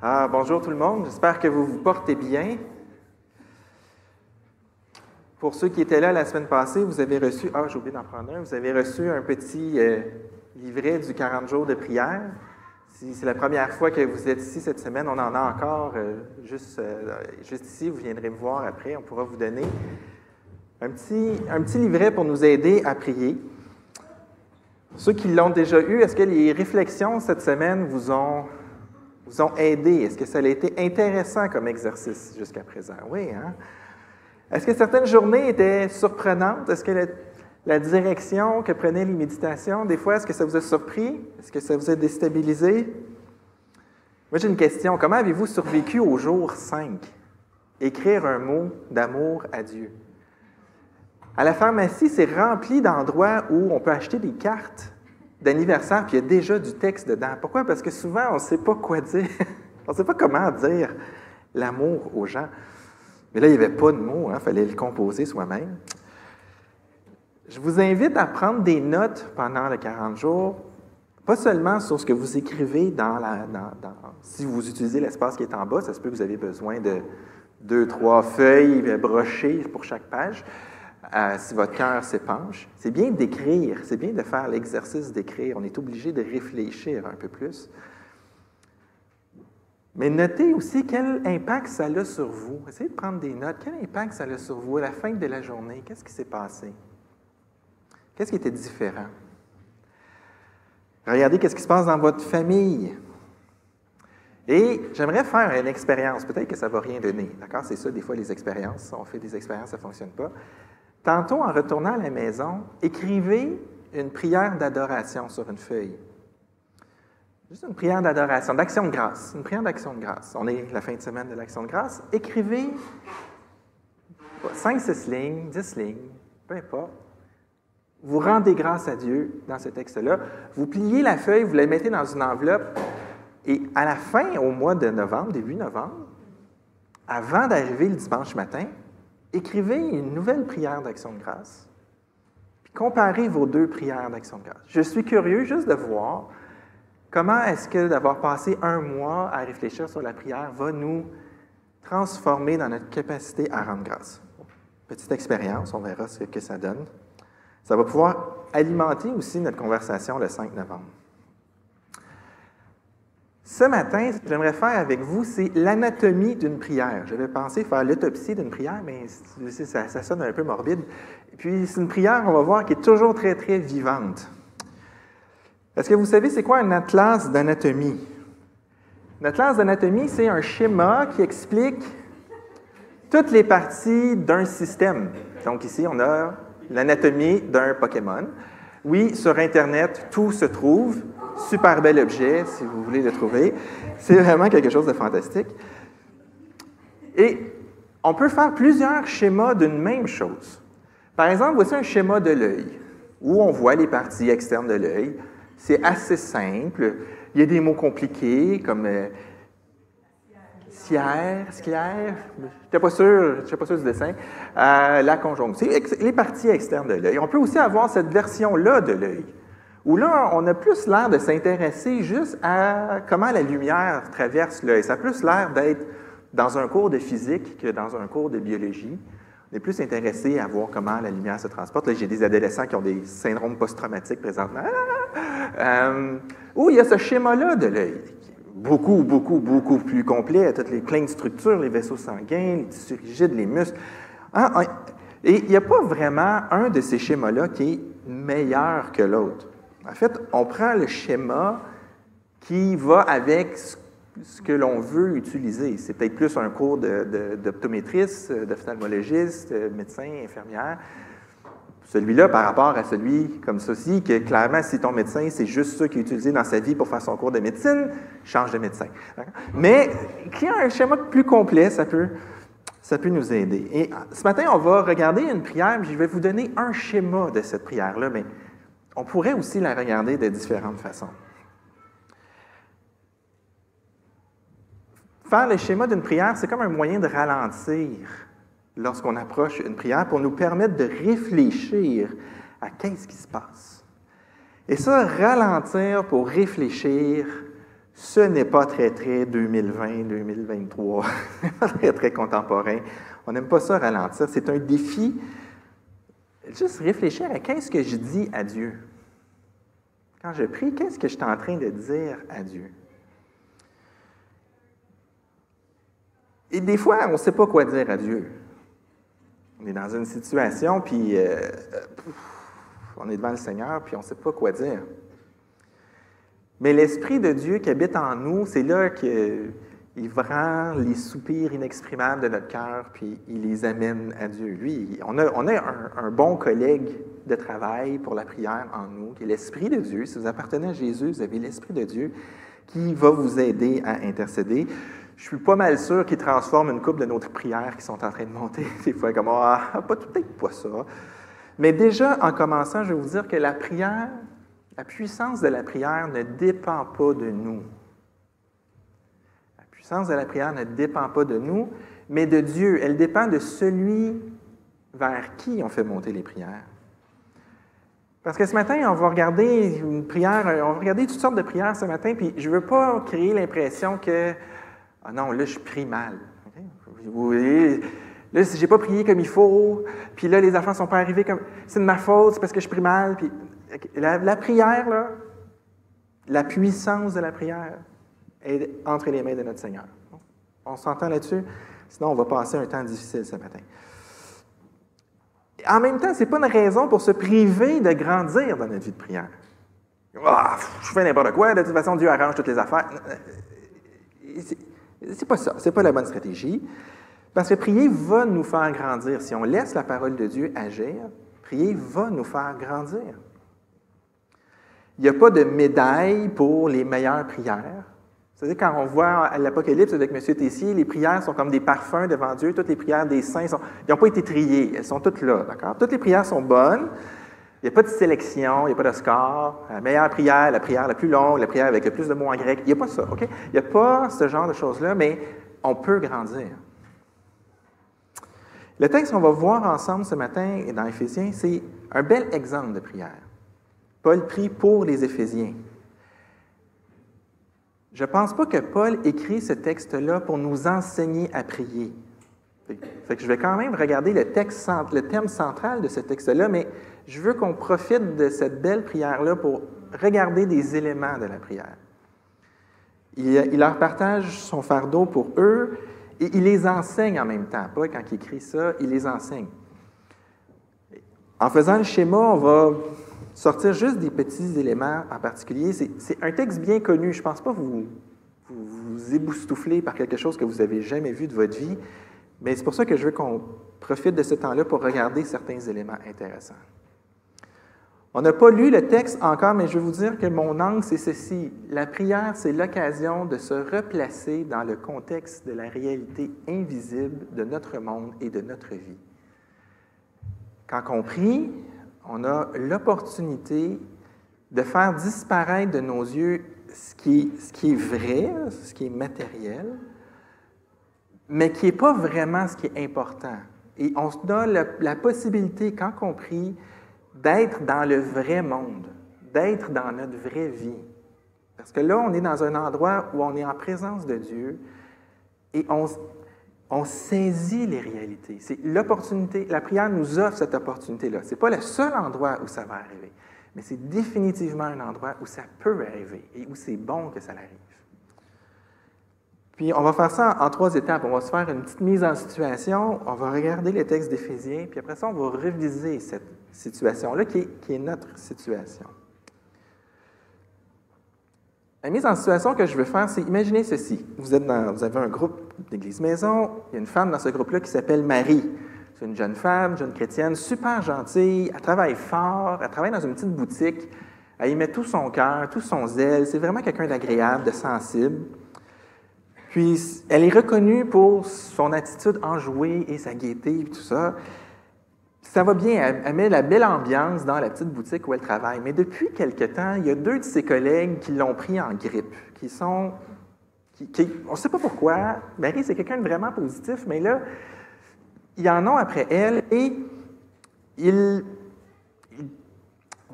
Bonjour tout le monde, j'espère que vous vous portez bien. Pour ceux qui étaient là la semaine passée, vous avez reçu, j'ai oublié d'en prendre un, vous avez reçu un petit livret du 40 jours de prière. Si c'est la première fois que vous êtes ici cette semaine, on en a encore juste ici, vous viendrez me voir après, on pourra vous donner un petit livret pour nous aider à prier. Ceux qui l'ont déjà eu, est-ce que les réflexions cette semaine vous ont aidé? Est-ce que ça a été intéressant comme exercice jusqu'à présent? Oui, hein? Est-ce que certaines journées étaient surprenantes? Est-ce que la direction que prenaient les méditations, des fois, est-ce que ça vous a surpris? Est-ce que ça vous a déstabilisé? Moi, j'ai une question. Comment avez-vous survécu au jour 5? Écrire un mot d'amour à Dieu. À la pharmacie, c'est rempli d'endroits où on peut acheter des cartes d'anniversaire, puis il y a déjà du texte dedans. Pourquoi? Parce que souvent, on ne sait pas quoi dire. On ne sait pas comment dire l'amour aux gens. Mais là, il n'y avait pas de mots, il fallait le composer soi-même. Je vous invite à prendre des notes pendant les 40 jours, pas seulement sur ce que vous écrivez si vous utilisez l'espace qui est en bas, ça se peut que vous avez besoin de 2-3 feuilles brochées pour chaque page, si votre cœur s'épanche. C'est bien d'écrire, c'est bien de faire l'exercice d'écrire. On est obligé de réfléchir un peu plus. Mais notez aussi quel impact ça a sur vous. Essayez de prendre des notes. Quel impact ça a sur vous à la fin de la journée? Qu'est-ce qui s'est passé? Qu'est-ce qui était différent? Regardez qu'est-ce qui se passe dans votre famille. Et j'aimerais faire une expérience. Peut-être que ça ne va rien donner. D'accord? C'est ça, des fois, les expériences. On fait des expériences, ça ne fonctionne pas. Tantôt, en retournant à la maison, écrivez une prière d'adoration sur une feuille. Juste une prière d'adoration, d'action de grâce. Une prière d'action de grâce. On est la fin de semaine de l'action de grâce. Écrivez 5-6 lignes, 10 lignes, peu importe. Vous rendez grâce à Dieu dans ce texte-là. Vous pliez la feuille, vous la mettez dans une enveloppe. Et à la fin, au mois de novembre, début novembre, avant d'arriver le dimanche matin, écrivez une nouvelle prière d'action de grâce. Puis comparez vos deux prières d'action de grâce. Je suis curieux juste de voir comment est-ce que d'avoir passé un mois à réfléchir sur la prière va nous transformer dans notre capacité à rendre grâce. Petite expérience, on verra ce que ça donne. Ça va pouvoir alimenter aussi notre conversation le 5 novembre. Ce matin, ce que j'aimerais faire avec vous, c'est l'anatomie d'une prière. J'avais pensé faire l'autopsie d'une prière, mais ça sonne un peu morbide. Et puis, c'est une prière, on va voir, qui est toujours très, très vivante. Est-ce que vous savez c'est quoi un atlas d'anatomie? Un atlas d'anatomie, c'est un schéma qui explique toutes les parties d'un système. Donc ici, on a l'anatomie d'un Pokémon. Oui, sur Internet, tout se trouve. Super bel objet, si vous voulez le trouver. C'est vraiment quelque chose de fantastique. Et on peut faire plusieurs schémas d'une même chose. Par exemple, voici un schéma de l'œil, où on voit les parties externes de l'œil. C'est assez simple. Il y a des mots compliqués comme sclère. Je n'étais pas sûr du dessin. La conjonctive, les parties externes de l'œil. On peut aussi avoir cette version-là de l'œil, où là, on a plus l'air de s'intéresser juste à comment la lumière traverse l'œil. Ça a plus l'air d'être dans un cours de physique que dans un cours de biologie. On est plus intéressé à voir comment la lumière se transporte. Là, j'ai des adolescents qui ont des syndromes post-traumatiques présentement. Où il y a ce schéma-là de l'œil, beaucoup, beaucoup, beaucoup plus complet, toutes les plein de structures, les vaisseaux sanguins, les tissus rigides, les muscles. Et il n'y a pas vraiment un de ces schémas-là qui est meilleur que l'autre. En fait, on prend le schéma qui va avec ce que l'on veut utiliser. C'est peut-être plus un cours d'optométriste, d'ophtalmologiste, médecin, infirmière. Celui-là, par rapport à celui comme ceci, que clairement, si ton médecin, c'est juste ça qu'il a utilisé dans sa vie pour faire son cours de médecine, change de médecin. Mais qui a un schéma plus complet, ça peut nous aider. Et ce matin, on va regarder une prière, puis je vais vous donner un schéma de cette prière-là, mais on pourrait aussi la regarder de différentes façons. Faire le schéma d'une prière, c'est comme un moyen de ralentir lorsqu'on approche une prière pour nous permettre de réfléchir à qu'est-ce qui se passe. Et ça, ralentir pour réfléchir, ce n'est pas très 2020, 2023, pas très contemporain. On n'aime pas ça ralentir. C'est un défi. Juste réfléchir à qu'est-ce que je dis à Dieu. Quand je prie, qu'est-ce que je suis en train de dire à Dieu? Et des fois, on ne sait pas quoi dire à Dieu. On est dans une situation, puis on est devant le Seigneur, puis on ne sait pas quoi dire. Mais l'Esprit de Dieu qui habite en nous, c'est là qu'il rend les soupirs inexprimables de notre cœur, puis il les amène à Dieu. Lui, on a un bon collègue de travail pour la prière en nous, qui est l'Esprit de Dieu. Si vous appartenez à Jésus, vous avez l'Esprit de Dieu qui va vous aider à intercéder. Je suis pas mal sûr qu'il transforme une couple de notre prières qui sont en train de monter. Des fois, comme, peut-être pas ça. Mais déjà, en commençant, je vais vous dire que la prière, la puissance de la prière ne dépend pas de nous. La puissance de la prière ne dépend pas de nous, mais de Dieu. Elle dépend de celui vers qui on fait monter les prières. Parce que ce matin, on va regarder une prière, on va regarder toutes sortes de prières ce matin, puis je ne veux pas créer l'impression que « Ah non, là, je prie mal. Okay? » Vous voyez, là, si je n'ai pas prié comme il faut, puis là, les affaires ne sont pas arrivées comme... C'est de ma faute, c'est parce que je prie mal. Puis, la prière, là, la puissance de la prière est entre les mains de notre Seigneur. On s'entend là-dessus? Sinon, on va passer un temps difficile ce matin. En même temps, ce n'est pas une raison pour se priver de grandir dans notre vie de prière. Je fais n'importe quoi, de toute façon, Dieu arrange toutes les affaires. C'est pas ça, c'est pas la bonne stratégie. Parce que prier va nous faire grandir. Si on laisse la parole de Dieu agir, prier va nous faire grandir. Il n'y a pas de médaille pour les meilleures prières. C'est-à-dire, quand on voit à l'Apocalypse avec M. Tessier, les prières sont comme des parfums devant Dieu. Toutes les prières des saints, ils n'ont pas été triées. Elles sont toutes là, d'accord? Toutes les prières sont bonnes. Il n'y a pas de sélection, il n'y a pas de score. La meilleure prière, la prière la plus longue, la prière avec le plus de mots en grec. Il n'y a pas ça, OK? Il n'y a pas ce genre de choses-là, mais on peut grandir. Le texte qu'on va voir ensemble ce matin dans Éphésiens, c'est un bel exemple de prière. Paul prie pour les Éphésiens. Je ne pense pas que Paul écrit ce texte-là pour nous enseigner à prier. Fait que je vais quand même regarder le thème central de ce texte-là, mais je veux qu'on profite de cette belle prière-là pour regarder des éléments de la prière. Il leur partage son fardeau pour eux et il les enseigne en même temps. Paul, quand il écrit ça, il les enseigne. En faisant le schéma, on va sortir juste des petits éléments en particulier. C'est un texte bien connu. Je ne pense pas vous éboustoufler par quelque chose que vous n'avez jamais vu de votre vie, mais c'est pour ça que je veux qu'on profite de ce temps-là pour regarder certains éléments intéressants. On n'a pas lu le texte encore, mais je vais vous dire que mon angle, c'est ceci. La prière, c'est l'occasion de se replacer dans le contexte de la réalité invisible de notre monde et de notre vie. Quand on prie, on a l'opportunité de faire disparaître de nos yeux ce qui est vrai, ce qui est matériel, mais qui n'est pas vraiment ce qui est important. Et on a la possibilité, quand on prie, d'être dans le vrai monde, d'être dans notre vraie vie. Parce que là, on est dans un endroit où on est en présence de Dieu et on saisit les réalités. C'est l'opportunité, la prière nous offre cette opportunité-là. Ce n'est pas le seul endroit où ça va arriver, mais c'est définitivement un endroit où ça peut arriver et où c'est bon que ça arrive. Puis on va faire ça en 3 étapes. On va se faire une petite mise en situation, on va regarder les textes d'Éphésiens, puis après ça, on va réviser cette situation-là qui est notre situation. La mise en situation que je veux faire, c'est imaginez ceci. Vous avez un groupe d'église-maison, il y a une femme dans ce groupe-là qui s'appelle Marie. C'est une jeune femme, jeune chrétienne, super gentille, elle travaille fort, elle travaille dans une petite boutique, elle y met tout son cœur, tout son zèle, c'est vraiment quelqu'un d'agréable, de sensible. Puis, elle est reconnue pour son attitude enjouée et sa gaieté et tout ça. Ça va bien, elle met la belle ambiance dans la petite boutique où elle travaille. Mais depuis quelque temps, il y a 2 de ses collègues qui l'ont pris en grippe, on ne sait pas pourquoi. Marie, c'est quelqu'un de vraiment positif, mais là, il y en a après elle et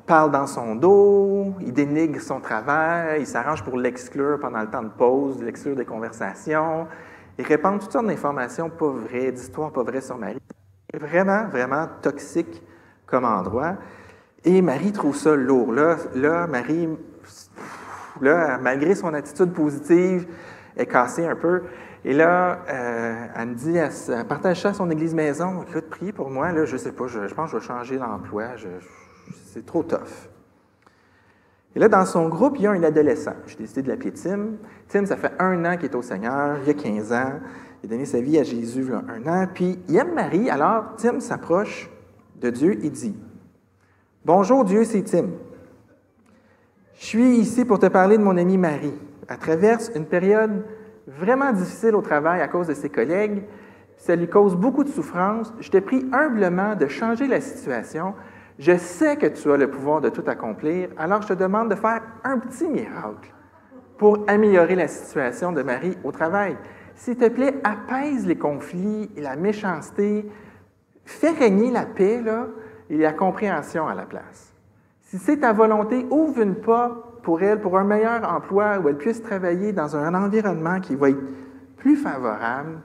parle dans son dos, il dénigre son travail, il s'arrange pour l'exclure pendant le temps de pause, l'exclure des conversations, il répand toutes sortes d'informations pas vraies, d'histoires pas vraies sur Marie. C'est vraiment, vraiment toxique comme endroit. Et Marie trouve ça lourd. Là, Marie, malgré son attitude positive, est cassée un peu. Et là, elle me dit, elle partage ça à son église maison. Écoute, priez pour moi, là, je ne sais pas, je pense que je vais changer d'emploi. C'est trop tough. Et là, dans son groupe, il y a un adolescent. J'ai décidé de l'appeler Tim. Tim, ça fait 1 an qu'il est au Seigneur, il y a 15 ans. Il a donné sa vie à Jésus il y a 1 an. Puis, il aime Marie. Alors, Tim s'approche de Dieu et dit, « Bonjour Dieu, c'est Tim. Je suis ici pour te parler de mon amie Marie. Elle traverse une période vraiment difficile au travail à cause de ses collègues. Ça lui cause beaucoup de souffrance. Je te prie humblement de changer la situation. Je sais que tu as le pouvoir de tout accomplir, alors je te demande de faire un petit miracle pour améliorer la situation de Marie au travail. S'il te plaît, apaise les conflits et la méchanceté. Fais régner la paix là, et la compréhension à la place. Si c'est ta volonté, ouvre une porte pour elle, pour un meilleur emploi où elle puisse travailler dans un environnement qui va être plus favorable.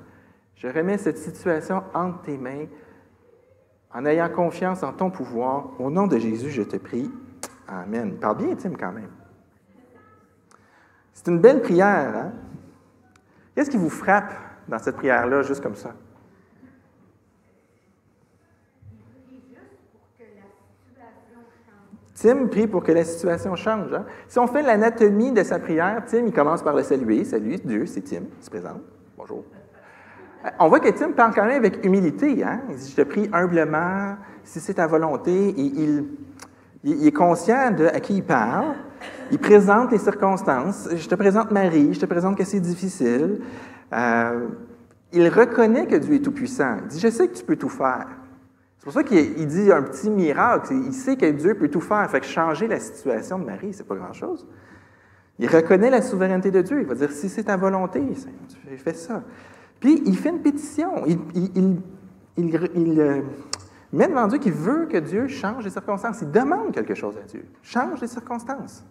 Je remets cette situation entre tes mains. En ayant confiance en ton pouvoir, au nom de Jésus, je te prie. Amen. Il parle bien, Tim, quand même. C'est une belle prière, hein? Qu'est-ce qui vous frappe dans cette prière-là, juste comme ça? Tim prie pour que la situation change. Hein? Si on fait l'anatomie de sa prière, Tim, il commence par le saluer. Salut, Dieu, c'est Tim, il se présente. Bonjour. On voit que Tim parle quand même avec humilité. Hein? Il dit, je te prie humblement, si c'est ta volonté. Il est conscient de à qui il parle. Il présente les circonstances. Je te présente Marie, je te présente que c'est difficile. Il reconnaît que Dieu est tout-puissant. Il dit, je sais que tu peux tout faire. C'est pour ça qu'il dit un petit miracle. Il sait que Dieu peut tout faire. Fait que changer la situation de Marie, c'est pas grand-chose. Il reconnaît la souveraineté de Dieu. Il va dire, si c'est ta volonté, tu fais ça. Puis, il fait une pétition. Il met devant Dieu qu'il veut que Dieu change les circonstances. Il demande quelque chose à Dieu. Change les circonstances.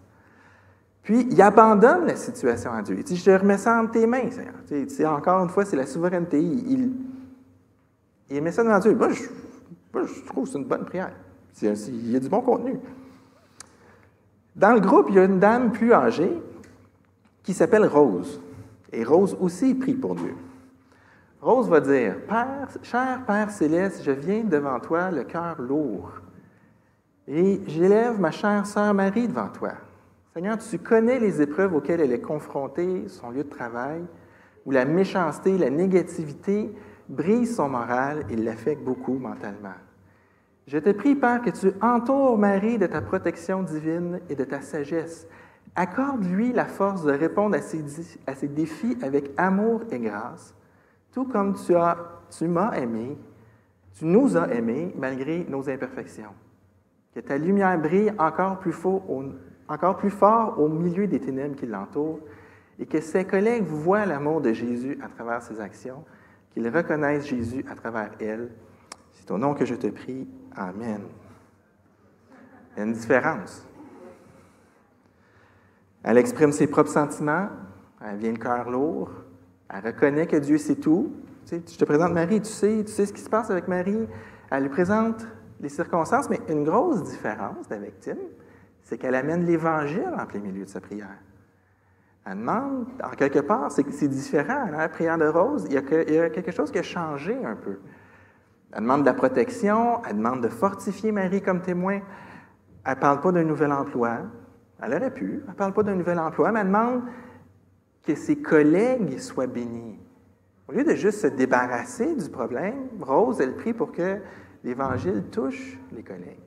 Puis, il abandonne la situation à Dieu. Il dit, je te remets ça entre tes mains, Seigneur. Tu sais, encore une fois, c'est la souveraineté. Il met ça devant Dieu. Moi, je trouve que c'est une bonne prière. Il y a du bon contenu. Dans le groupe, il y a une dame plus âgée qui s'appelle Rose. Et Rose aussi prie pour Dieu. Rose va dire, « Père, cher Père céleste, je viens devant toi, le cœur lourd. Et j'élève ma chère sœur Marie devant toi. Seigneur, tu connais les épreuves auxquelles elle est confrontée, son lieu de travail, où la méchanceté, la négativité brise son moral et l'affecte beaucoup mentalement. Je te prie, Père, que tu entoures Marie de ta protection divine et de ta sagesse. Accorde-lui la force de répondre à ses défis avec amour et grâce, tout comme tu m'as aimé, tu nous as aimés malgré nos imperfections. Que ta lumière brille encore plus fort au milieu des ténèbres qui l'entourent et que ses collègues voient l'amour de Jésus à travers ses actions, qu'ils reconnaissent Jésus à travers elles. C'est au nom que je te prie. Amen. Il y a une différence. Elle exprime ses propres sentiments, elle vient le cœur lourd, elle reconnaît que Dieu sait tout. Tu sais, je te présente Marie, tu sais ce qui se passe avec Marie. Elle lui présente les circonstances, mais une grosse différence avec Tim, c'est qu'elle amène l'Évangile en plein milieu de sa prière. Elle demande, en quelque part, c'est différent. Dans la prière de Rose, il y a quelque chose qui a changé un peu. Elle demande de la protection, elle demande de fortifier Marie comme témoin. Elle ne parle pas d'un nouvel emploi. Elle aurait pu. Elle ne parle pas d'un nouvel emploi, mais elle demande que ses collègues soient bénis. Au lieu de juste se débarrasser du problème, Rose, elle prie pour que l'Évangile touche les collègues.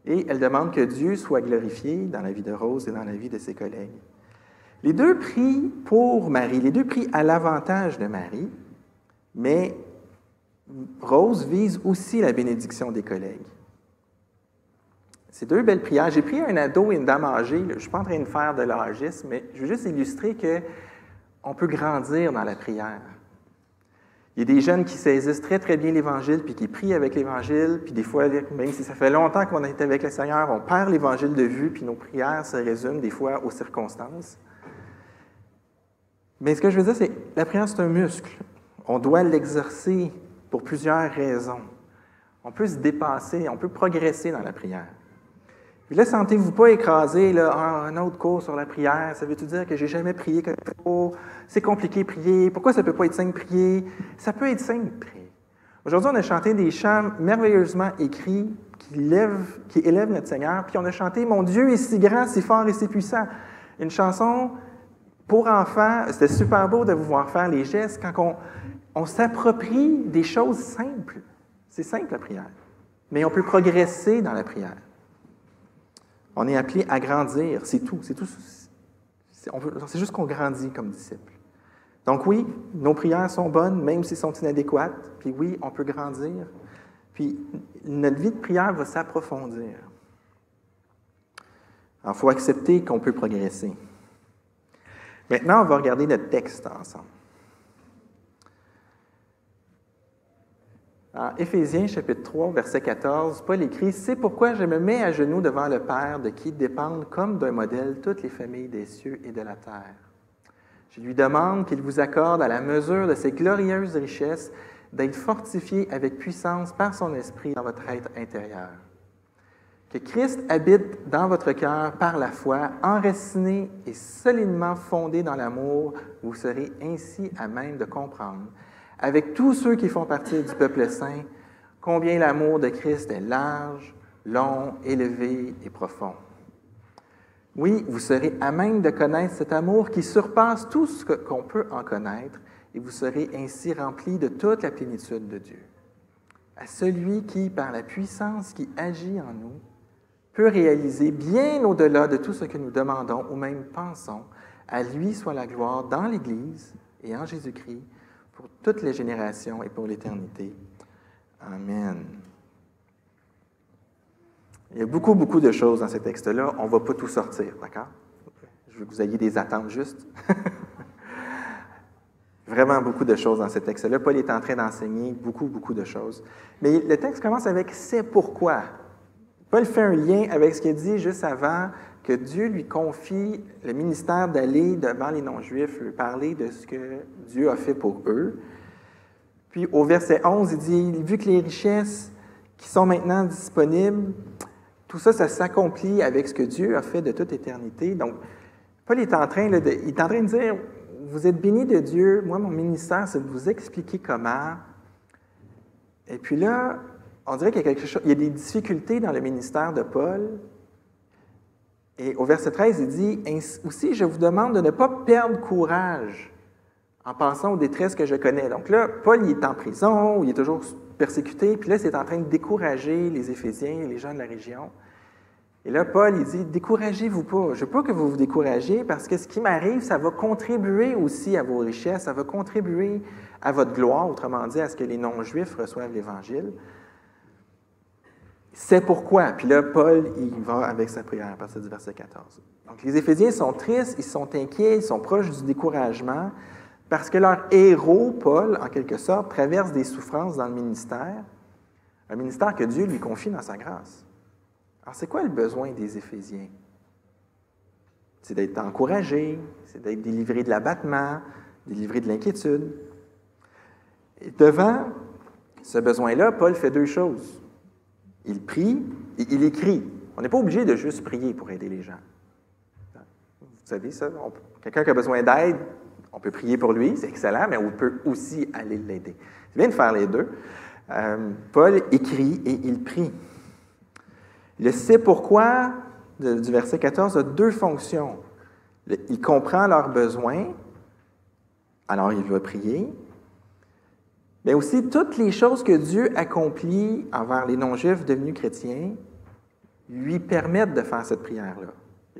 Et elle demande que Dieu soit glorifié dans la vie de Rose et dans la vie de ses collègues. Les deux prient pour Marie, les deux prient à l'avantage de Marie, mais Rose vise aussi la bénédiction des collègues. C'est deux belles prières. J'ai pris un ado et une dame âgée. Je ne suis pas en train de faire de l'âgisme, mais je veux juste illustrer qu'on peut grandir dans la prière. Il y a des jeunes qui saisissent très, très bien l'Évangile, puis qui prient avec l'Évangile, puis des fois, même si ça fait longtemps qu'on est avec le Seigneur, on perd l'Évangile de vue, puis nos prières se résument des fois aux circonstances. Mais ce que je veux dire, c'est que la prière, c'est un muscle. On doit l'exercer pour plusieurs raisons. On peut se dépasser, on peut progresser dans la prière. Puis là, sentez-vous pas écrasé, là, un autre cours sur la prière, ça veut-tu dire que j'ai jamais prié comme il faut? C'est compliqué de prier, pourquoi ça peut pas être simple de prier? Ça peut être simple de prier. Aujourd'hui, on a chanté des chants merveilleusement écrits qui élèvent notre Seigneur, puis on a chanté « Mon Dieu est si grand, si fort et si puissant ». Une chanson pour enfants, c'était super beau de vous voir faire les gestes quand on s'approprie des choses simples. C'est simple la prière, mais on peut progresser dans la prière. On est appelé à grandir, c'est tout. C'est juste qu'on grandit comme disciple. Donc oui, nos prières sont bonnes, même si elles sont inadéquates. Puis oui, on peut grandir. Puis notre vie de prière va s'approfondir. Alors, il faut accepter qu'on peut progresser. Maintenant, on va regarder notre texte ensemble. En Éphésiens, chapitre 3, verset 14, Paul écrit « C'est pourquoi je me mets à genoux devant le Père, de qui dépendent comme d'un modèle toutes les familles des cieux et de la terre. Je lui demande qu'il vous accorde, à la mesure de ses glorieuses richesses, d'être fortifié avec puissance par son esprit dans votre être intérieur. Que Christ habite dans votre cœur par la foi, enraciné et solidement fondé dans l'amour, vous serez ainsi à même de comprendre, avec tous ceux qui font partie du peuple saint, combien l'amour de Christ est large, long, élevé et profond. Oui, vous serez à même de connaître cet amour qui surpasse tout ce qu'on peut en connaître, et vous serez ainsi remplis de toute la plénitude de Dieu. À celui qui, par la puissance qui agit en nous, peut réaliser bien au-delà de tout ce que nous demandons ou même pensons, à lui soit la gloire dans l'Église et en Jésus-Christ, pour toutes les générations et pour l'éternité. Amen. Il y a beaucoup, beaucoup de choses dans ce texte-là. On ne va pas tout sortir, d'accord? Je veux que vous ayez des attentes justes. Vraiment beaucoup de choses dans ce texte-là. Paul est en train d'enseigner beaucoup, beaucoup de choses. Mais le texte commence avec « c'est pourquoi ». Paul fait un lien avec ce qu'il dit juste avant, que Dieu lui confie le ministère d'aller devant les non-juifs, lui parler de ce que Dieu a fait pour eux. Puis au verset 11, il dit, vu que les richesses qui sont maintenant disponibles, tout ça, ça s'accomplit avec ce que Dieu a fait de toute éternité. Donc, Paul est en train de dire, vous êtes bénis de Dieu, moi, mon ministère, c'est de vous expliquer comment. Et puis là, on dirait qu'il y a quelque chose, il y a des difficultés dans le ministère de Paul. Et au verset 13, il dit, « Aussi, je vous demande de ne pas perdre courage en pensant aux détresses que je connais. » Donc là, Paul, il est en prison, il est toujours persécuté, puis là, c'est en train de décourager les Éphésiens, les gens de la région. Et là, Paul, il dit, « Découragez-vous pas. Je ne veux pas que vous vous découragiez, parce que ce qui m'arrive, ça va contribuer aussi à vos richesses, ça va contribuer à votre gloire, autrement dit, à ce que les non-juifs reçoivent l'Évangile. » C'est pourquoi. Puis là, Paul, il va avec sa prière à partir du verset 14. Donc, les Éphésiens sont tristes, ils sont inquiets, ils sont proches du découragement, parce que leur héros, Paul, en quelque sorte, traverse des souffrances dans le ministère, un ministère que Dieu lui confie dans sa grâce. Alors, c'est quoi le besoin des Éphésiens? C'est d'être encouragés, c'est d'être délivrés de l'abattement, délivrés de l'inquiétude. Et devant ce besoin-là, Paul fait deux choses. Il prie et il écrit. On n'est pas obligé de juste prier pour aider les gens. Vous savez ça? Quelqu'un qui a besoin d'aide, on peut prier pour lui, c'est excellent, mais on peut aussi aller l'aider. C'est bien de faire les deux. Paul écrit et il prie. Le « c'est pourquoi » du verset 14 a deux fonctions. Il comprend leurs besoins, alors il va prier, mais aussi toutes les choses que Dieu accomplit envers les non-juifs devenus chrétiens lui permettent de faire cette prière-là.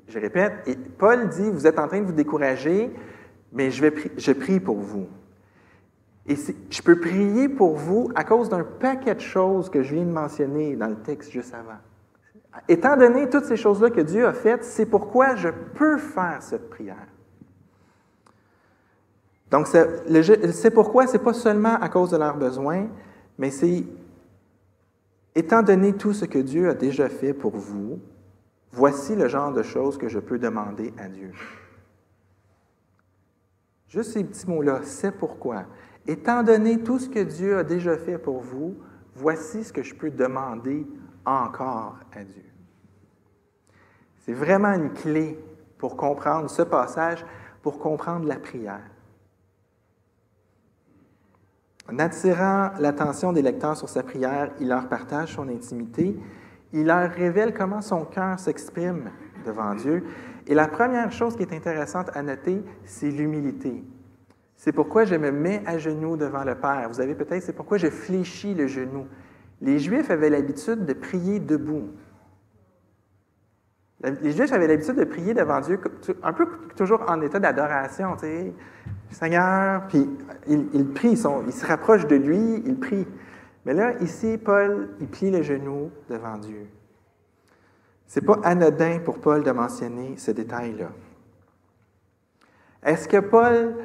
Je répète, et Paul dit, vous êtes en train de vous décourager, mais je prie pour vous. Et je peux prier pour vous à cause d'un paquet de choses que je viens de mentionner dans le texte juste avant. Étant donné toutes ces choses-là que Dieu a faites, c'est pourquoi je peux faire cette prière. Donc, c'est pourquoi, ce n'est pas seulement à cause de leurs besoins, mais c'est, étant donné tout ce que Dieu a déjà fait pour vous, voici le genre de choses que je peux demander à Dieu. Juste ces petits mots-là, c'est pourquoi. Étant donné tout ce que Dieu a déjà fait pour vous, voici ce que je peux demander encore à Dieu. C'est vraiment une clé pour comprendre ce passage, pour comprendre la prière. En attirant l'attention des lecteurs sur sa prière, il leur partage son intimité, il leur révèle comment son cœur s'exprime devant Dieu. Et la première chose qui est intéressante à noter, c'est l'humilité. C'est pourquoi je me mets à genoux devant le Père. Vous avez peut-être, c'est pourquoi je fléchis le genou. Les Juifs avaient l'habitude de prier debout. Les Juifs avaient l'habitude de prier devant Dieu, un peu toujours en état d'adoration, tu sais. Seigneur, puis il prie, il se rapproche de lui, il prie. Mais là, ici, Paul, il plie le genou devant Dieu. Ce n'est pas anodin pour Paul de mentionner ce détail-là. Est-ce que Paul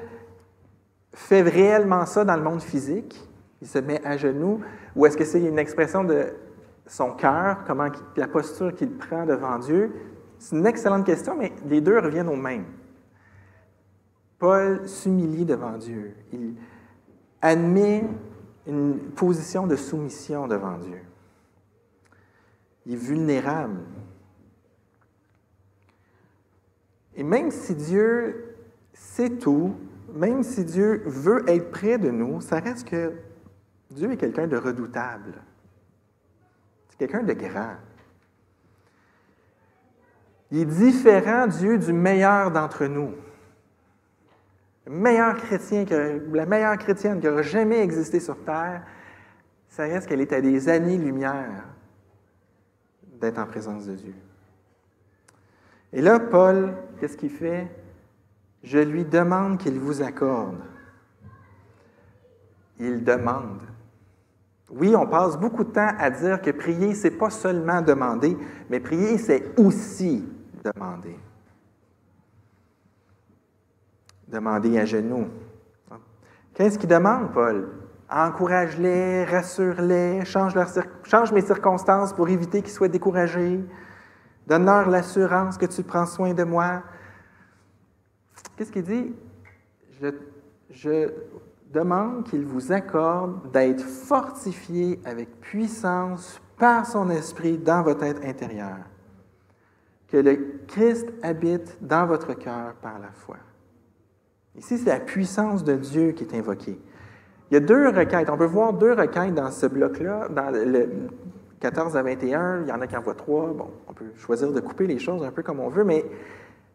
fait réellement ça dans le monde physique? Il se met à genoux? Ou est-ce que c'est une expression de son cœur, la posture qu'il prend devant Dieu? C'est une excellente question, mais les deux reviennent au même. Paul s'humilie devant Dieu. Il admet une position de soumission devant Dieu. Il est vulnérable. Et même si Dieu sait tout, même si Dieu veut être près de nous, ça reste que Dieu est quelqu'un de redoutable. C'est quelqu'un de grand. Il est différent, Dieu, du meilleur d'entre nous. Le meilleur chrétien, la meilleure chrétienne qui aura jamais existé sur terre, ça reste qu'elle est à des années-lumière d'être en présence de Dieu. Et là, Paul, qu'est-ce qu'il fait? Je lui demande qu'il vous accorde. Il demande. Oui, on passe beaucoup de temps à dire que prier, ce n'est pas seulement demander, mais prier, c'est aussi demander. Demander à genoux. Qu'est-ce qu'il demande, Paul? Encourage-les, rassure-les, change mes circonstances pour éviter qu'ils soient découragés. Donne-leur l'assurance que tu prends soin de moi. Qu'est-ce qu'il dit? Je demande qu'il vous accorde d'être fortifiés avec puissance par son esprit dans votre être intérieur. Que le Christ habite dans votre cœur par la foi. Ici, c'est la puissance de Dieu qui est invoquée. Il y a deux requêtes. On peut voir deux requêtes dans ce bloc-là, dans le 14 à 21. Il y en a qui en voient 3. Bon, on peut choisir de couper les choses un peu comme on veut, mais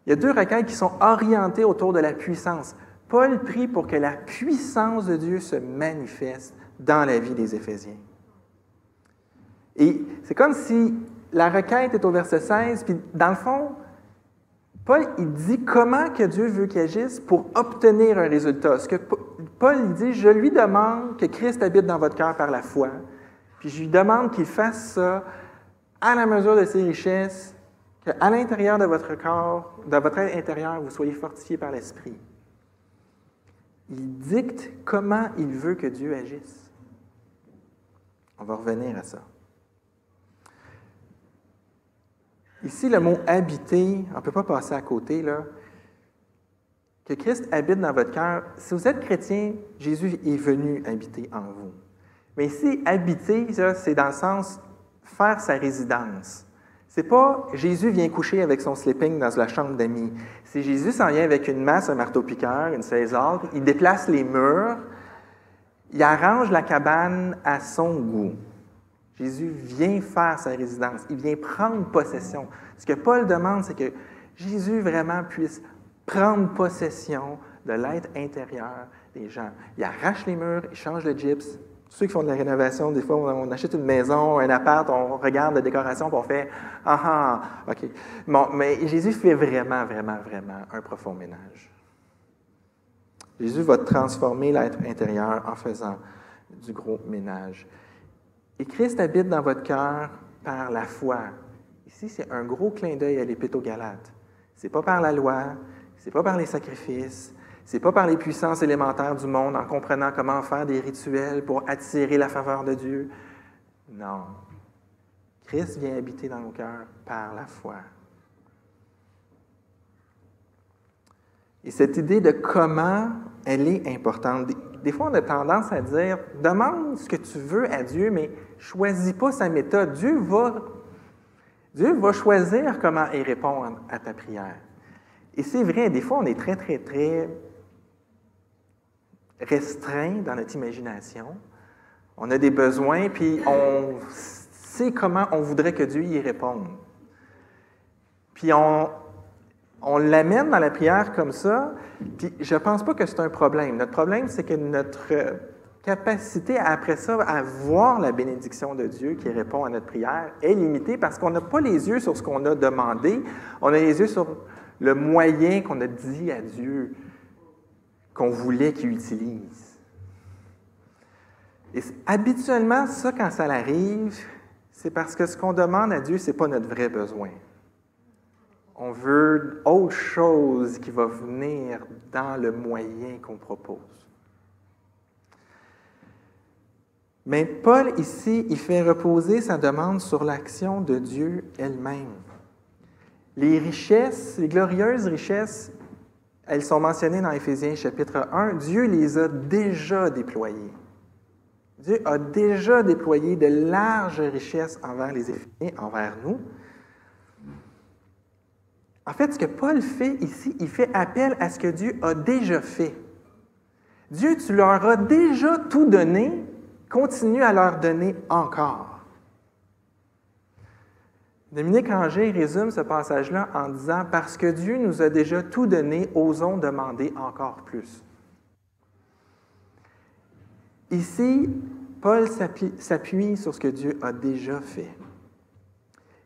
il y a deux requêtes qui sont orientées autour de la puissance. Paul prie pour que la puissance de Dieu se manifeste dans la vie des Éphésiens. Et c'est comme si la requête est au verset 16, puis dans le fond, Paul, il dit comment que Dieu veut qu'il agisse pour obtenir un résultat. Ce que Paul, il dit, je lui demande que Christ habite dans votre cœur par la foi, puis je lui demande qu'il fasse ça à la mesure de ses richesses, qu'à l'intérieur de votre corps, dans votre être intérieur, vous soyez fortifiés par l'Esprit. Il dicte comment il veut que Dieu agisse. On va revenir à ça. Ici, le mot « habiter », on ne peut pas passer à côté, là. Que Christ habite dans votre cœur. Si vous êtes chrétien, Jésus est venu habiter en vous. Mais ici, habiter, ça, c'est dans le sens faire sa résidence. C'est pas Jésus vient coucher avec son sleeping dans la chambre d'amis. C'est Jésus s'en vient avec une masse, un marteau-piqueur, une césar, il déplace les murs, il arrange la cabane à son goût. Jésus vient faire sa résidence, il vient prendre possession. Ce que Paul demande, c'est que Jésus vraiment puisse prendre possession de l'être intérieur des gens. Il arrache les murs, il change le gypse. Ceux qui font de la rénovation, des fois, on achète une maison, un appart, on regarde la décoration, puis on fait « Ah, OK ». Bon, mais Jésus fait vraiment, vraiment, vraiment un profond ménage. Jésus va transformer l'être intérieur en faisant du gros ménage. Et Christ habite dans votre cœur par la foi. Ici, c'est un gros clin d'œil à l'Épître aux Galates. Ce n'est pas par la loi, ce n'est pas par les sacrifices, Ce n'est pas par les puissances élémentaires du monde, en comprenant comment faire des rituels pour attirer la faveur de Dieu. Non. Christ vient habiter dans nos cœurs par la foi. Et cette idée de comment, elle est importante. Des fois, on a tendance à dire, demande ce que tu veux à Dieu, mais choisis pas sa méthode. Dieu va choisir comment il répond à ta prière. Et c'est vrai, des fois, on est très, très, très restreint dans notre imagination. On a des besoins, puis on sait comment on voudrait que Dieu y réponde. Puis on l'amène dans la prière comme ça, puis je ne pense pas que c'est un problème. Notre problème, c'est que notre capacité, après ça, à voir la bénédiction de Dieu qui répond à notre prière est limitée parce qu'on n'a pas les yeux sur ce qu'on a demandé, on a les yeux sur le moyen qu'on a dit à Dieu qu'on voulait qu'il utilise. Et habituellement, ça, quand ça arrive, c'est parce que ce qu'on demande à Dieu, ce n'est pas notre vrai besoin. On veut autre chose qui va venir dans le moyen qu'on propose. Mais Paul, ici, il fait reposer sa demande sur l'action de Dieu elle-même. Les richesses, les glorieuses richesses, elles sont mentionnées dans Éphésiens chapitre 1. Dieu les a déjà déployées. Dieu a déjà déployé de larges richesses envers les Éphésiens, envers nous. En fait, ce que Paul fait ici, il fait appel à ce que Dieu a déjà fait. Dieu, tu leur as déjà tout donné, continue à leur donner encore. Dominique Angers résume ce passage-là en disant « Parce que Dieu nous a déjà tout donné, osons demander encore plus. » Ici, Paul s'appuie sur ce que Dieu a déjà fait.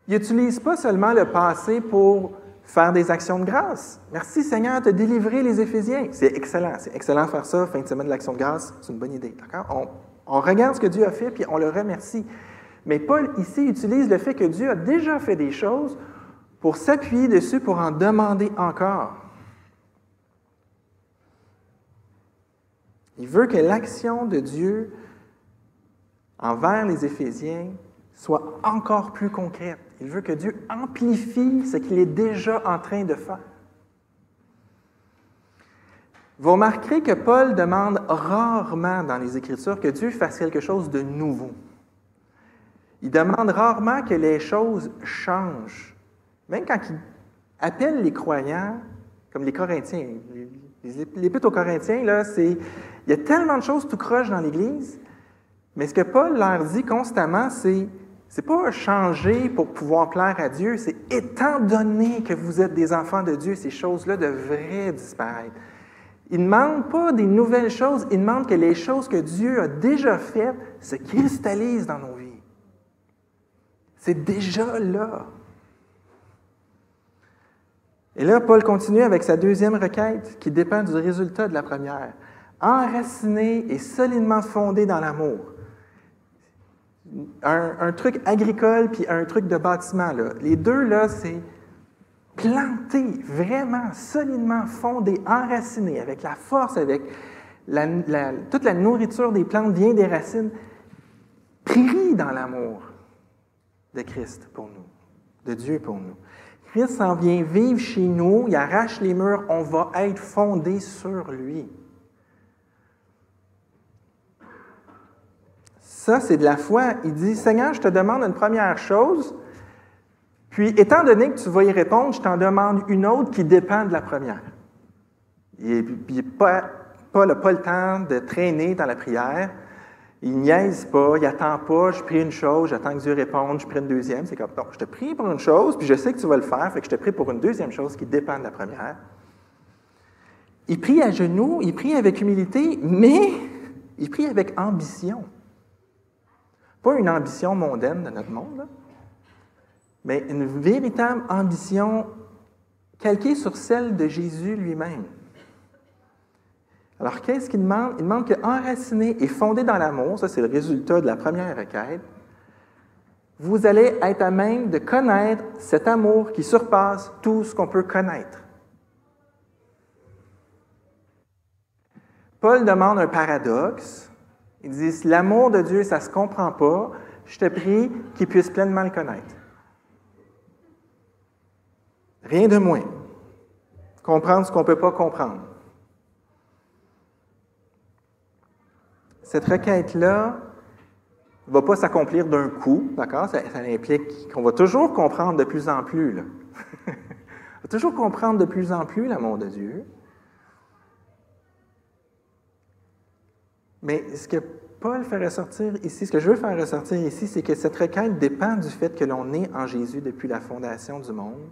Il n'utilise pas seulement le passé pour faire des actions de grâce. Merci Seigneur de délivrer les Éphésiens. C'est excellent de faire ça, fin de semaine de l'action de grâce, c'est une bonne idée. D'accord? On regarde ce que Dieu a fait, puis on le remercie. Mais Paul, ici, utilise le fait que Dieu a déjà fait des choses pour s'appuyer dessus, pour en demander encore. Il veut que l'action de Dieu envers les Éphésiens soit encore plus concrète. Il veut que Dieu amplifie ce qu'il est déjà en train de faire. Vous remarquerez que Paul demande rarement dans les Écritures que Dieu fasse quelque chose de nouveau. Il demande rarement que les choses changent. Même quand il appelle les croyants, comme les Corinthiens, l'Épître aux Corinthiens, là, il y a tellement de choses tout croche dans l'Église, mais ce que Paul leur dit constamment, c'est pas changer pour pouvoir plaire à Dieu, c'est étant donné que vous êtes des enfants de Dieu, ces choses-là devraient disparaître. Il ne demande pas des nouvelles choses, il demande que les choses que Dieu a déjà faites se cristallisent dans nos vies. C'est déjà là. Et là, Paul continue avec sa deuxième requête qui dépend du résultat de la première. Enraciné et solidement fondé dans l'amour. Un truc agricole puis un truc de bâtiment. Là. Les deux, là, c'est planté, vraiment solidement fondé, enraciné, avec la force, avec toute la nourriture des plantes vient des racines, pris dans l'amour de Christ pour nous, de Dieu pour nous. Christ s'en vient vivre chez nous, il arrache les murs, on va être fondé sur lui. Ça, c'est de la foi. Il dit, Seigneur, je te demande une première chose, puis étant donné que tu vas y répondre, je t'en demande une autre qui dépend de la première. Il n'a pas le temps de traîner dans la prière. Il niaise pas, il n'attend pas, je prie une chose, j'attends que Dieu réponde, je prie une deuxième. C'est comme, non, je te prie pour une chose, puis je sais que tu vas le faire, fait que je te prie pour une deuxième chose qui dépend de la première. Il prie à genoux, il prie avec humilité, mais il prie avec ambition. Pas une ambition mondaine de notre monde, là, mais une véritable ambition calquée sur celle de Jésus lui-même. Alors, qu'est-ce qu'il demande? Il demande qu'enraciné et fondé dans l'amour, ça c'est le résultat de la première requête, vous allez être à même de connaître cet amour qui surpasse tout ce qu'on peut connaître. Paul demande un paradoxe. Il dit, si l'amour de Dieu, ça ne se comprend pas, je te prie qu'il puisse pleinement le connaître. Rien de moins. Comprendre ce qu'on ne peut pas comprendre. Cette requête-là ne va pas s'accomplir d'un coup, d'accord? Ça implique qu'on va toujours comprendre de plus en plus, là. On va toujours comprendre de plus en plus l'amour de Dieu. Mais ce que Paul fait ressortir ici, ce que je veux faire ressortir ici, c'est que cette requête dépend du fait que l'on est en Jésus depuis la fondation du monde,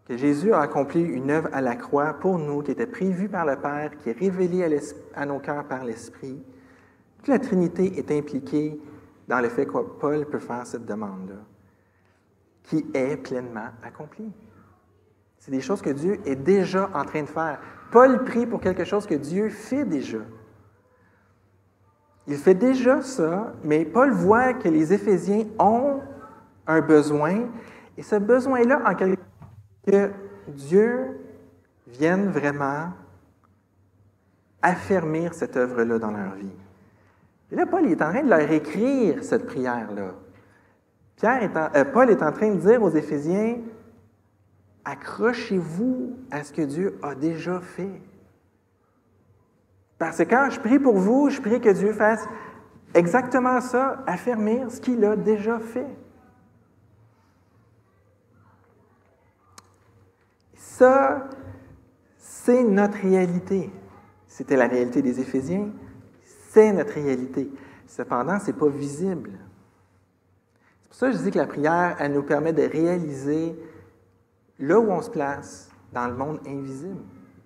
que Jésus a accompli une œuvre à la croix pour nous, qui était prévue par le Père, qui est révélée à nos cœurs par l'Esprit. Toute la Trinité est impliquée dans le fait que Paul peut faire cette demande-là, qui est pleinement accomplie. C'est des choses que Dieu est déjà en train de faire. Paul prie pour quelque chose que Dieu fait déjà. Il fait déjà ça, mais Paul voit que les Éphésiens ont un besoin, et ce besoin-là, en quelque sorte, que Dieu vienne vraiment affermir cette œuvre-là dans leur vie. Et là, Paul est en train de leur écrire cette prière-là. Paul est en train de dire aux Éphésiens, accrochez-vous à ce que Dieu a déjà fait. Parce que quand je prie pour vous, je prie que Dieu fasse exactement ça, affermir ce qu'il a déjà fait. Ça, c'est notre réalité. C'était la réalité des Éphésiens, c'est notre réalité. Cependant, ce n'est pas visible. C'est pour ça que je dis que la prière, elle nous permet de réaliser là où on se place dans le monde invisible.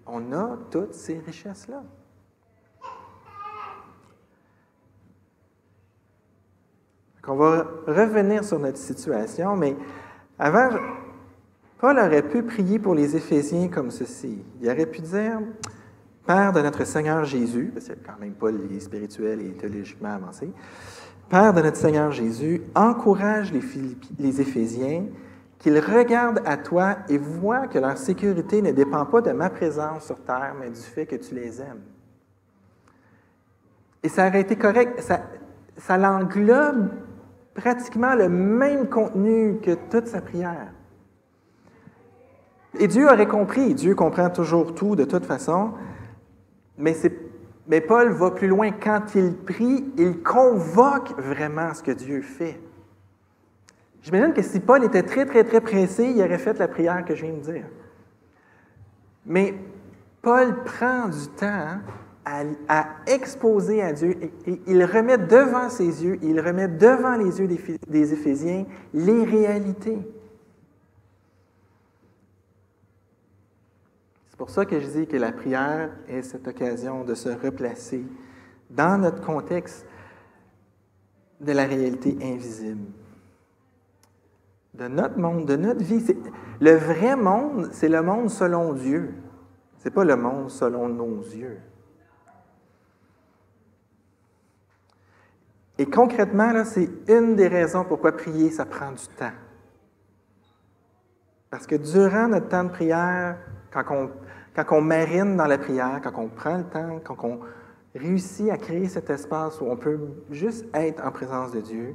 On a toutes ces richesses-là. On va revenir sur notre situation, mais avant, Paul aurait pu prier pour les Éphésiens comme ceci. Il aurait pu dire, « Père de notre Seigneur Jésus », parce que quand même Paul est spirituel et théologiquement avancé, « Père de notre Seigneur Jésus, encourage les Éphésiens qu'ils regardent à toi et voient que leur sécurité ne dépend pas de ma présence sur terre, mais du fait que tu les aimes. » Et ça aurait été correct. Ça l'englobe pratiquement le même contenu que toute sa prière. Et Dieu aurait compris. Dieu comprend toujours tout de toute façon. Mais Paul va plus loin. Quand il prie, il convoque vraiment ce que Dieu fait. J'imagine que si Paul était très, très, très pressé, il aurait fait la prière que je viens de dire. Mais Paul prend du temps à exposer à Dieu, et il remet devant ses yeux, il remet devant les yeux des Éphésiens les réalités. C'est pour ça que je dis que la prière est cette occasion de se replacer dans notre contexte de la réalité invisible, de notre monde, de notre vie. Le vrai monde, c'est le monde selon Dieu. Ce n'est pas le monde selon nos yeux. Et concrètement, là, c'est une des raisons pourquoi prier, ça prend du temps. Parce que durant notre temps de prière, quand on marine dans la prière, quand on prend le temps, quand on réussit à créer cet espace où on peut juste être en présence de Dieu,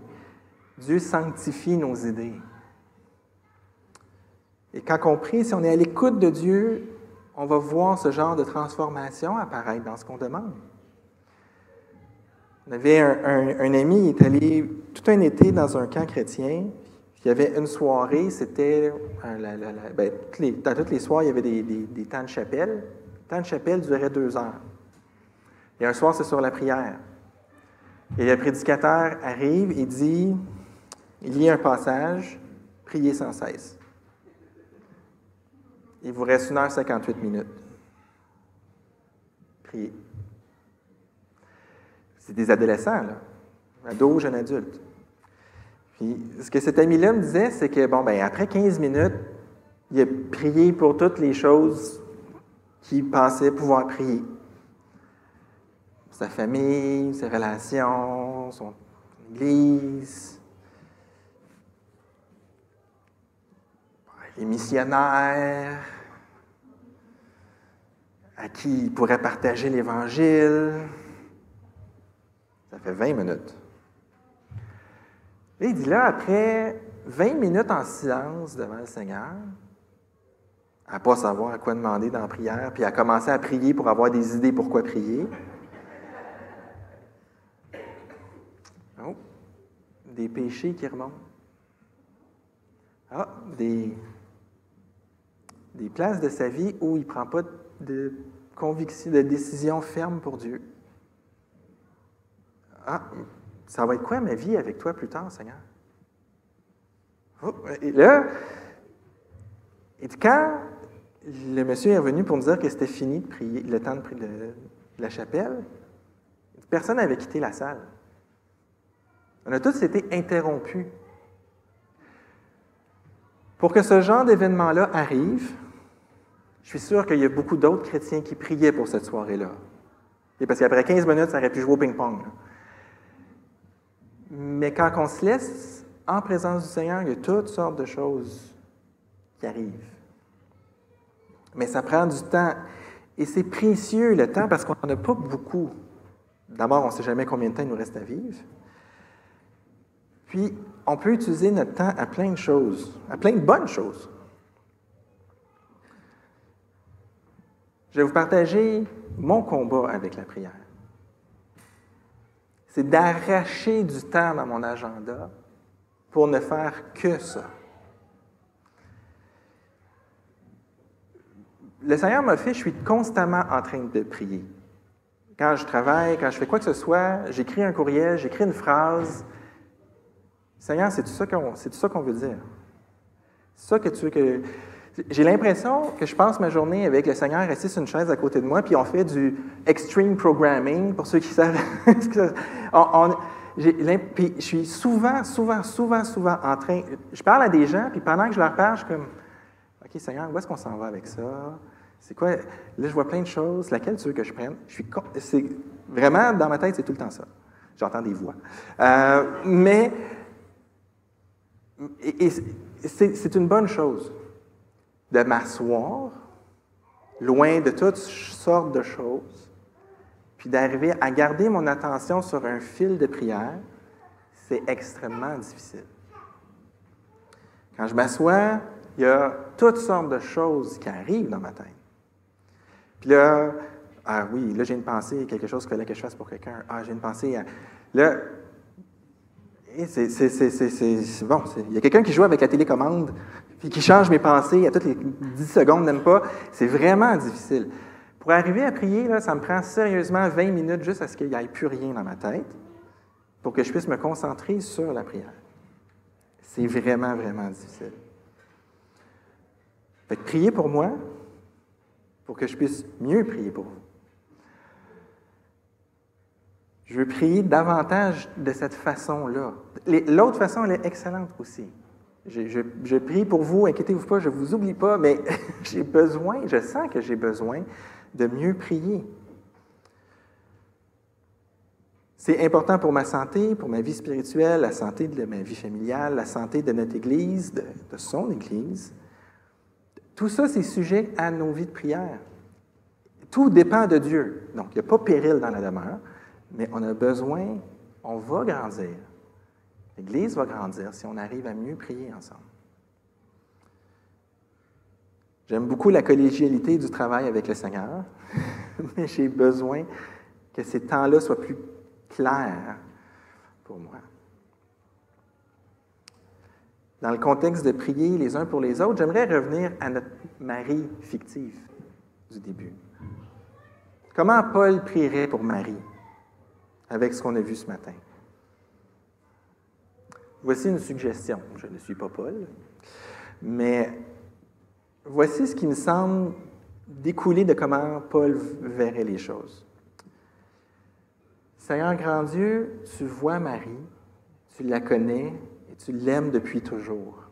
Dieu sanctifie nos idées. Et quand on prie, si on est à l'écoute de Dieu, on va voir ce genre de transformation apparaître dans ce qu'on demande. On avait un ami, il est allé tout un été dans un camp chrétien. Il y avait une soirée, c'était... dans tous les soirs, il y avait des temps de chapelle. Le temps de chapelle durait 2 heures. Et un soir, c'est sur la prière. Et le prédicateur arrive et dit, il y a un passage, priez sans cesse. Il vous reste 1h58 minutes. Priez. C'est des adolescents, là. Ados, jeunes adultes. Puis, ce que cet ami-là me disait, c'est que, après 15 minutes, il a prié pour toutes les choses qu'il pensait pouvoir prier. Sa famille, ses relations, son église, les missionnaires, à qui il pourrait partager l'Évangile. Ça fait 20 minutes. Et il dit là, après 20 minutes en silence devant le Seigneur, à ne pas savoir à quoi demander dans la prière, puis à commencer à prier pour avoir des idées pourquoi prier. Oh, des péchés qui remontent. Ah, des places de sa vie où il ne prend pas de conviction, de décision ferme pour Dieu. Ah, ça va être quoi ma vie avec toi plus tard, Seigneur? Oh, et là, quand le monsieur est revenu pour nous dire que c'était fini de prier, le temps de prier de la chapelle, personne n'avait quitté la salle. On a tous été interrompus. Pour que ce genre d'événement-là arrive, je suis sûr qu'il y a beaucoup d'autres chrétiens qui priaient pour cette soirée-là. Et parce qu'après 15 minutes, ça aurait pu jouer au ping-pong. Là. Mais quand on se laisse en présence du Seigneur, il y a toutes sortes de choses qui arrivent. Mais ça prend du temps. Et c'est précieux, le temps, parce qu'on n'en a pas beaucoup. D'abord, on ne sait jamais combien de temps il nous reste à vivre. Puis, on peut utiliser notre temps à plein de choses, à plein de bonnes choses. Je vais vous partager mon combat avec la prière. C'est d'arracher du temps dans mon agenda pour ne faire que ça. Le Seigneur m'a fait, je suis constamment en train de prier. Quand je travaille, quand je fais quoi que ce soit, j'écris un courriel, j'écris une phrase. Seigneur, c'est tout ça qu'on veut dire. C'est ça que tu veux que... J'ai l'impression que je passe ma journée avec le Seigneur assis sur une chaise à côté de moi, puis on fait du extreme programming, pour ceux qui savent. Puis je suis souvent en train... Je parle à des gens, puis pendant que je leur parle, je suis comme... OK, Seigneur, où est-ce qu'on s'en va avec ça? C'est quoi? Là, je vois plein de choses. Laquelle tu veux que je prenne? C'est vraiment, dans ma tête, c'est tout le temps ça. J'entends des voix. Mais c'est une bonne chose de m'asseoir, loin de toutes sortes de choses, puis d'arriver à garder mon attention sur un fil de prière. C'est extrêmement difficile. Quand je m'assois, il y a toutes sortes de choses qui arrivent dans ma tête. Puis là, ah oui, là j'ai une pensée, quelque chose qu'il fallait que je fasse pour quelqu'un. Ah, j'ai une pensée à... Là, c'est bon. Il y a quelqu'un qui joue avec la télécommande, puis qui change mes pensées à toutes les 10 secondes, n'aime pas. C'est vraiment difficile. Pour arriver à prier, là, ça me prend sérieusement 20 minutes juste à ce qu'il n'y ait plus rien dans ma tête pour que je puisse me concentrer sur la prière. C'est vraiment, vraiment difficile. Fait que priez pour moi, pour que je puisse mieux prier pour vous. Je veux prier davantage de cette façon-là. L'autre façon, elle est excellente aussi. Je prie pour vous, inquiétez-vous pas, je ne vous oublie pas, mais je sens que j'ai besoin de mieux prier. C'est important pour ma santé, pour ma vie spirituelle, la santé de ma vie familiale, la santé de notre Église, de son Église. Tout ça, c'est sujet à nos vies de prière. Tout dépend de Dieu. Donc, il n'y a pas péril dans la demeure, mais on a besoin, on va grandir. L'Église va grandir si on arrive à mieux prier ensemble. J'aime beaucoup la collégialité du travail avec le Seigneur, mais j'ai besoin que ces temps-là soient plus clairs pour moi. Dans le contexte de prier les uns pour les autres, j'aimerais revenir à notre Marie fictive du début. Comment Paul prierait pour Marie avec ce qu'on a vu ce matin? Voici une suggestion. Je ne suis pas Paul, mais voici ce qui me semble découler de comment Paul verrait les choses. Seigneur grand Dieu, tu vois Marie, tu la connais et tu l'aimes depuis toujours.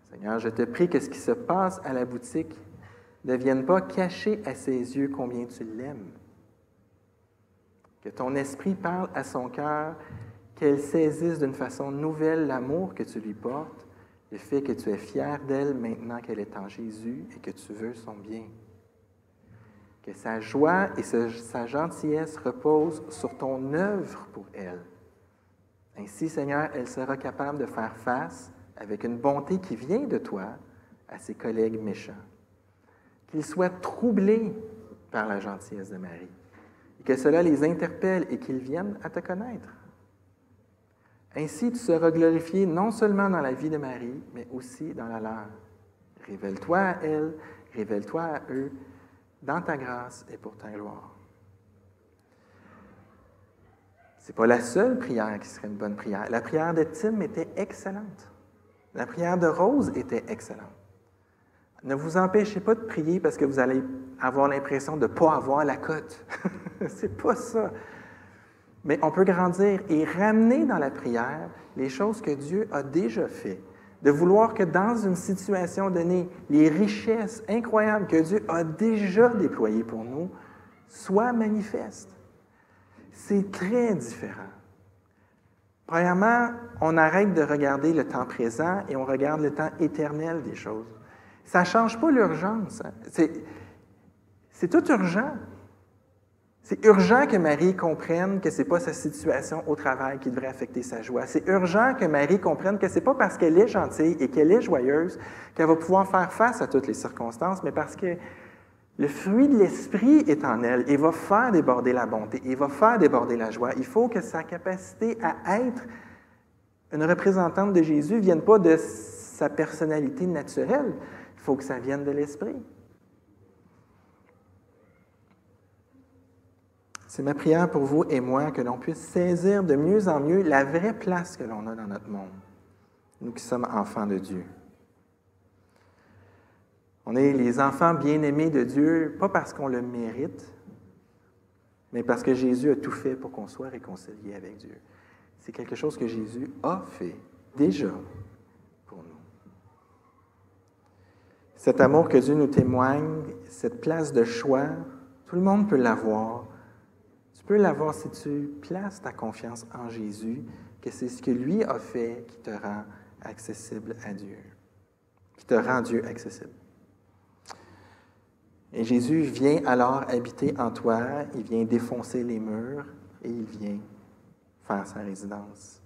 Seigneur, je te prie que ce qui se passe à la boutique ne vienne pas cacher à ses yeux combien tu l'aimes. Que ton esprit parle à son cœur, qu'elle saisisse d'une façon nouvelle l'amour que tu lui portes, le fait que tu es fier d'elle maintenant qu'elle est en Jésus et que tu veux son bien. que sa joie et sa gentillesse reposent sur ton œuvre pour elle. Ainsi, Seigneur, elle sera capable de faire face, avec une bonté qui vient de toi, à ses collègues méchants. Qu'ils soient troublés par la gentillesse de Marie, et que cela les interpelle et qu'ils viennent à te connaître. Ainsi, tu seras glorifié non seulement dans la vie de Marie, mais aussi dans la leur. Révèle-toi à elle, révèle-toi à eux, dans ta grâce et pour ta gloire. Ce n'est pas la seule prière qui serait une bonne prière. La prière de Tim était excellente. La prière de Rose était excellente. Ne vous empêchez pas de prier parce que vous allez avoir l'impression de ne pas avoir la cote. C'est pas ça. Mais on peut grandir et ramener dans la prière les choses que Dieu a déjà faites. De vouloir que dans une situation donnée, les richesses incroyables que Dieu a déjà déployées pour nous soient manifestes. C'est très différent. Premièrement, on arrête de regarder le temps présent et on regarde le temps éternel des choses. Ça ne change pas l'urgence. Hein. C'est tout urgent. C'est urgent que Marie comprenne que ce n'est pas sa situation au travail qui devrait affecter sa joie. C'est urgent que Marie comprenne que ce n'est pas parce qu'elle est gentille et qu'elle est joyeuse qu'elle va pouvoir faire face à toutes les circonstances, mais parce que le fruit de l'esprit est en elle et va faire déborder la bonté et va faire déborder la joie. Il faut que sa capacité à être une représentante de Jésus ne vienne pas de sa personnalité naturelle. Il faut que ça vienne de l'esprit. C'est ma prière pour vous et moi que l'on puisse saisir de mieux en mieux la vraie place que l'on a dans notre monde, nous qui sommes enfants de Dieu. On est les enfants bien-aimés de Dieu, pas parce qu'on le mérite, mais parce que Jésus a tout fait pour qu'on soit réconcilié avec Dieu. C'est quelque chose que Jésus a fait déjà pour nous. Cet amour que Dieu nous témoigne, cette place de choix, tout le monde peut l'avoir. Tu peux l'avoir si tu places ta confiance en Jésus, que c'est ce que lui a fait qui te rend accessible à Dieu, qui te rend Dieu accessible. Et Jésus vient alors habiter en toi, il vient défoncer les murs et il vient faire sa résidence.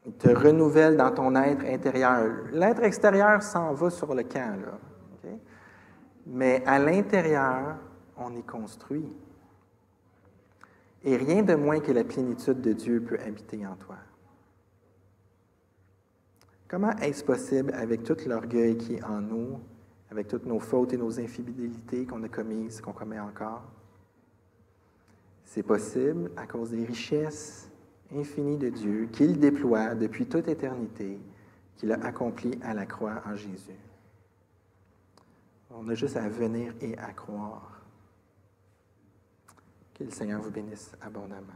Il te renouvelle dans ton être intérieur. L'être extérieur s'en va sur le camp, là. Okay? Mais à l'intérieur, on est construit. Et rien de moins que la plénitude de Dieu peut habiter en toi. Comment est-ce possible avec tout l'orgueil qui est en nous, avec toutes nos fautes et nos infidélités qu'on a commises, qu'on commet encore? C'est possible à cause des richesses infinies de Dieu qu'il déploie depuis toute éternité, qu'il a accompli à la croix en Jésus. On a juste à venir et à croire. Que le Seigneur vous bénisse abondamment.